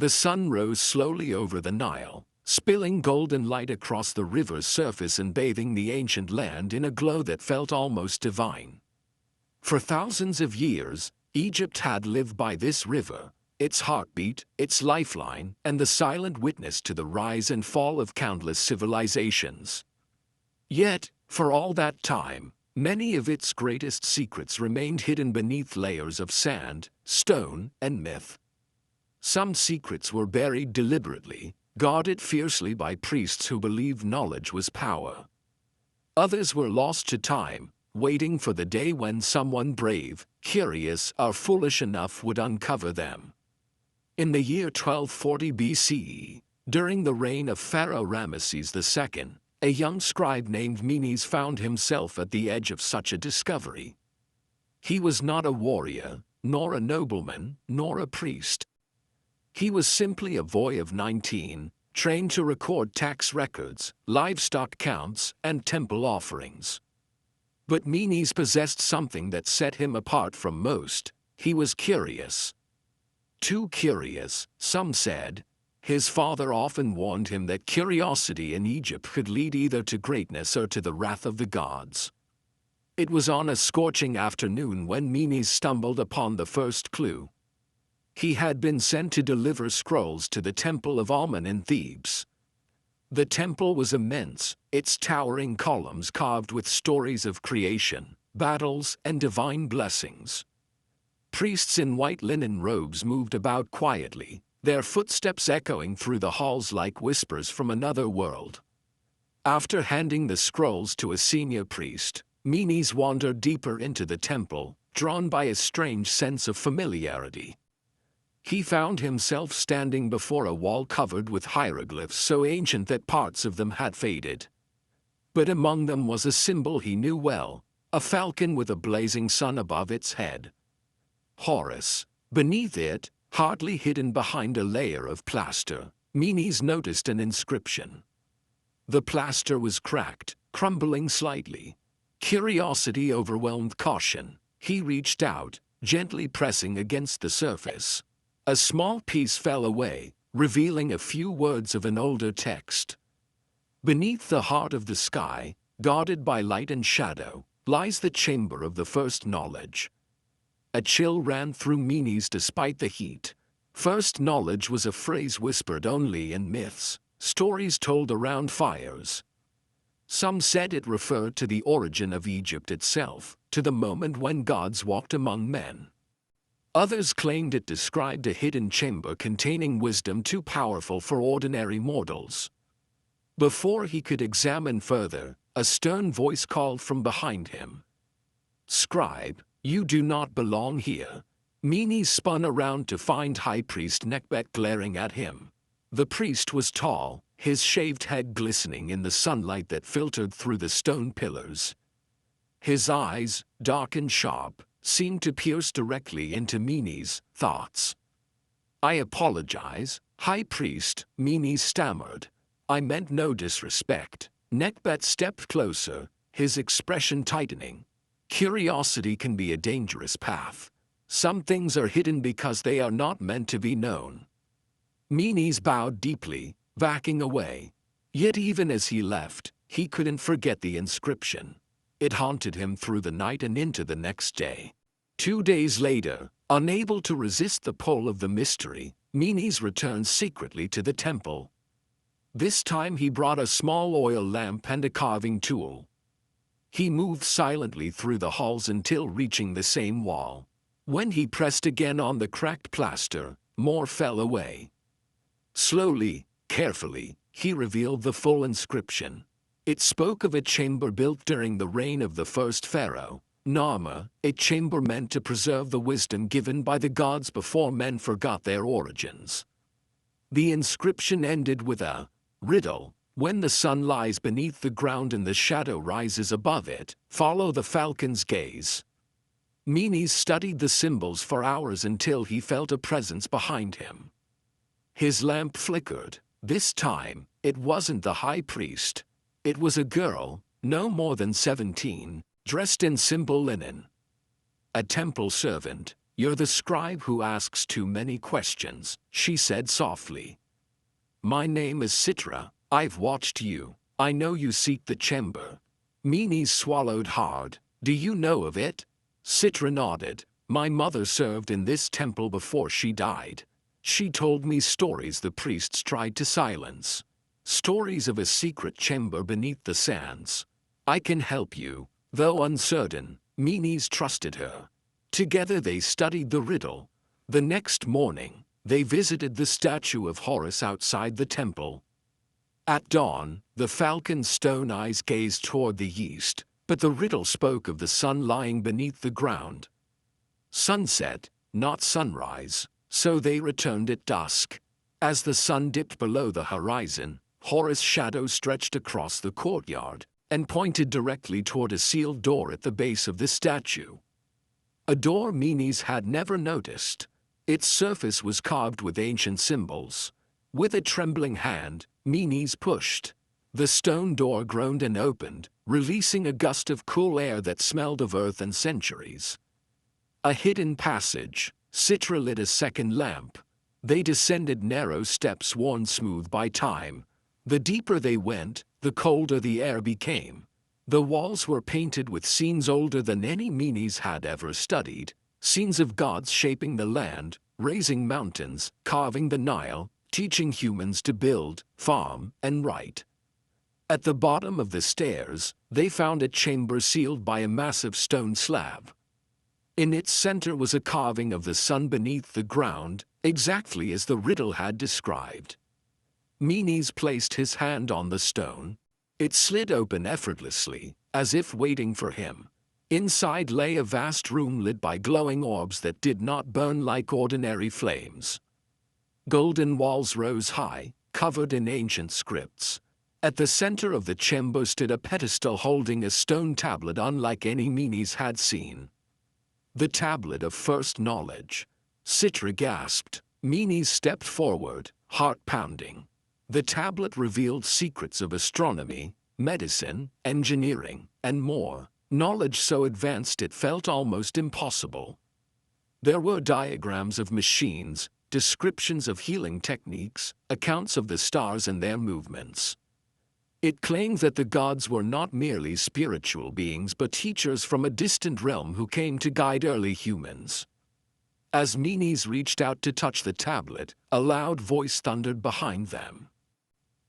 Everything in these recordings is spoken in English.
The sun rose slowly over the Nile, spilling golden light across the river's surface and bathing the ancient land in a glow that felt almost divine. For thousands of years, Egypt had lived by this river, its heartbeat, its lifeline, and the silent witness to the rise and fall of countless civilizations. Yet, for all that time, many of its greatest secrets remained hidden beneath layers of sand, stone, and myth. Some secrets were buried deliberately, guarded fiercely by priests who believed knowledge was power. Others were lost to time, waiting for the day when someone brave, curious, or foolish enough would uncover them. In the year 1240 BCE, during the reign of Pharaoh Ramesses II, a young scribe named Menes found himself at the edge of such a discovery. He was not a warrior, nor a nobleman, nor a priest. He was simply a boy of 19, trained to record tax records, livestock counts, and temple offerings. But Menes possessed something that set him apart from most. He was curious. Too curious, some said. His father often warned him that curiosity in Egypt could lead either to greatness or to the wrath of the gods. It was on a scorching afternoon when Menes stumbled upon the first clue. He had been sent to deliver scrolls to the Temple of Amun in Thebes. The temple was immense, its towering columns carved with stories of creation, battles, and divine blessings. Priests in white linen robes moved about quietly, their footsteps echoing through the halls like whispers from another world. After handing the scrolls to a senior priest, Menes wandered deeper into the temple, drawn by a strange sense of familiarity. He found himself standing before a wall covered with hieroglyphs so ancient that parts of them had faded. But among them was a symbol he knew well, a falcon with a blazing sun above its head. Horus. Beneath it, hardly hidden behind a layer of plaster, Menes noticed an inscription. The plaster was cracked, crumbling slightly. Curiosity overwhelmed caution. He reached out, gently pressing against the surface. A small piece fell away, revealing a few words of an older text. Beneath the heart of the sky, guarded by light and shadow, lies the chamber of the first knowledge. A chill ran through Menes despite the heat. First knowledge was a phrase whispered only in myths, stories told around fires. Some said it referred to the origin of Egypt itself, to the moment when gods walked among men. Others claimed it described a hidden chamber containing wisdom too powerful for ordinary mortals. Before he could examine further, a stern voice called from behind him. "Scribe, you do not belong here." Menes spun around to find High Priest Nekbet glaring at him. The priest was tall, his shaved head glistening in the sunlight that filtered through the stone pillars. His eyes, dark and sharp, seemed to pierce directly into Menes' thoughts. "I apologize, High Priest," Menes stammered. "I meant no disrespect." Nekbet stepped closer, his expression tightening. Curiosity can be a dangerous path. Some things are hidden because they are not meant to be known. Menes bowed deeply, backing away. Yet even as he left, he couldn't forget the inscription. It haunted him through the night and into the next day. 2 days later, unable to resist the pull of the mystery, Menes returned secretly to the temple. This time he brought a small oil lamp and a carving tool. He moved silently through the halls until reaching the same wall. When he pressed again on the cracked plaster, more fell away. Slowly, carefully, he revealed the full inscription. It spoke of a chamber built during the reign of the first pharaoh, Narmer, a chamber meant to preserve the wisdom given by the gods before men forgot their origins. The inscription ended with a riddle. When the sun lies beneath the ground and the shadow rises above it, follow the falcon's gaze. Menes studied the symbols for hours until he felt a presence behind him. His lamp flickered. This time, it wasn't the high priest. It was a girl, no more than 17, dressed in simple linen. A temple servant, "You're the scribe who asks too many questions," she said softly. "My name is Citra. I've watched you. I know you seek the chamber." Menes swallowed hard. "Do you know of it?" Citra nodded. "My mother served in this temple before she died. She told me stories the priests tried to silence. Stories of a secret chamber beneath the sands. I can help you." Though uncertain, Menes trusted her. Together they studied the riddle. The next morning, they visited the statue of Horus outside the temple. At dawn, the falcon's stone eyes gazed toward the east, but the riddle spoke of the sun lying beneath the ground. Sunset, not sunrise, so they returned at dusk. As the sun dipped below the horizon, Horus' shadow stretched across the courtyard and pointed directly toward a sealed door at the base of the statue. A door Menes had never noticed. Its surface was carved with ancient symbols. With a trembling hand, Menes pushed. The stone door groaned and opened, releasing a gust of cool air that smelled of earth and centuries. A hidden passage. Citra lit a second lamp. They descended narrow steps worn smooth by time. The deeper they went, the colder the air became. The walls were painted with scenes older than any Menes had ever studied. Scenes of gods shaping the land, raising mountains, carving the Nile, teaching humans to build, farm, and write. At the bottom of the stairs, they found a chamber sealed by a massive stone slab. In its center was a carving of the sun beneath the ground, exactly as the riddle had described. Menes placed his hand on the stone. It slid open effortlessly, as if waiting for him. Inside lay a vast room lit by glowing orbs that did not burn like ordinary flames. Golden walls rose high, covered in ancient scripts. At the center of the chamber stood a pedestal holding a stone tablet unlike any Menes had seen. The tablet of first knowledge. Citra gasped. Menes stepped forward, heart pounding. The tablet revealed secrets of astronomy, medicine, engineering, and more. Knowledge so advanced it felt almost impossible. There were diagrams of machines, descriptions of healing techniques, accounts of the stars and their movements. It claimed that the gods were not merely spiritual beings but teachers from a distant realm who came to guide early humans. As Menes reached out to touch the tablet, a loud voice thundered behind them.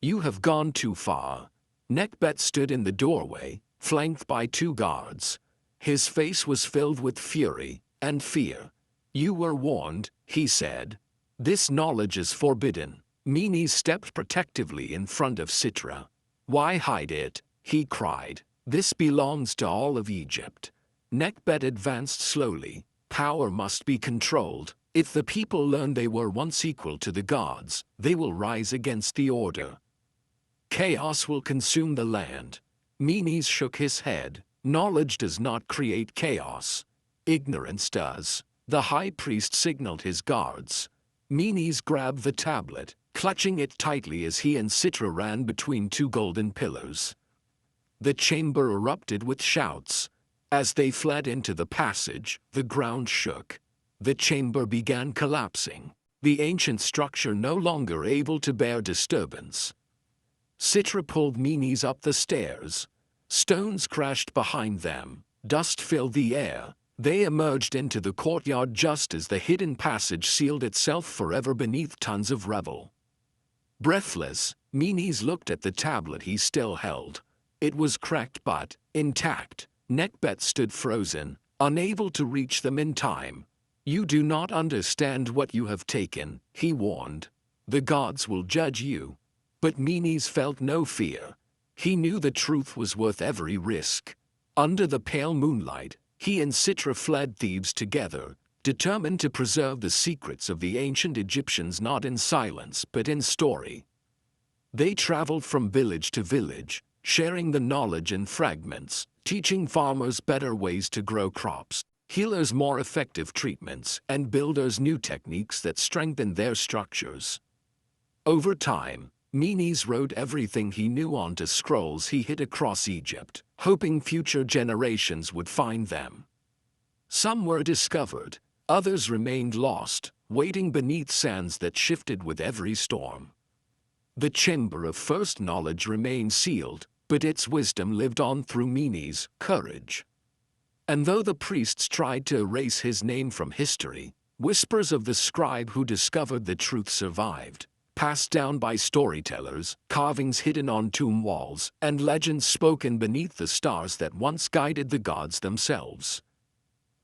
"You have gone too far." Nekbet stood in the doorway, flanked by two guards. His face was filled with fury and fear. "You were warned," he said. "This knowledge is forbidden." Menes stepped protectively in front of Citra. "Why hide it?" he cried. "This belongs to all of Egypt." Nekbet advanced slowly. "Power must be controlled. If the people learn they were once equal to the gods, they will rise against the order. Chaos will consume the land." Menes shook his head. "Knowledge does not create chaos. Ignorance does." The high priest signaled his guards. Menes grabbed the tablet, clutching it tightly as he and Citra ran between two golden pillars. The chamber erupted with shouts. As they fled into the passage, the ground shook. The chamber began collapsing, the ancient structure no longer able to bear disturbance. Citra pulled Menes up the stairs. Stones crashed behind them. Dust filled the air. They emerged into the courtyard just as the hidden passage sealed itself forever beneath tons of rubble. Breathless, Menes looked at the tablet he still held. It was cracked but intact. Nekbet stood frozen, unable to reach them in time. "You do not understand what you have taken," he warned. "The gods will judge you." But Menes felt no fear. He knew the truth was worth every risk. Under the pale moonlight, he and Citra fled Thebes together, determined to preserve the secrets of the ancient Egyptians not in silence but in story. They traveled from village to village, sharing the knowledge in fragments, teaching farmers better ways to grow crops, healers more effective treatments, and builders new techniques that strengthened their structures. Over time, Menes wrote everything he knew onto scrolls he hid across Egypt, hoping future generations would find them. Some were discovered, Others remained lost, waiting beneath sands that shifted with every storm. The chamber of first knowledge remained sealed, but its wisdom lived on through Mini's courage. And though the priests tried to erase his name from history, whispers of the scribe who discovered the truth survived, passed down by storytellers, carvings hidden on tomb walls, and legends spoken beneath the stars that once guided the gods themselves.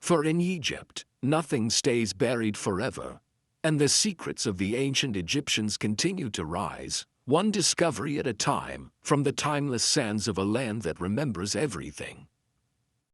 For in Egypt, nothing stays buried forever, and the secrets of the ancient Egyptians continue to rise, one discovery at a time, from the timeless sands of a land that remembers everything.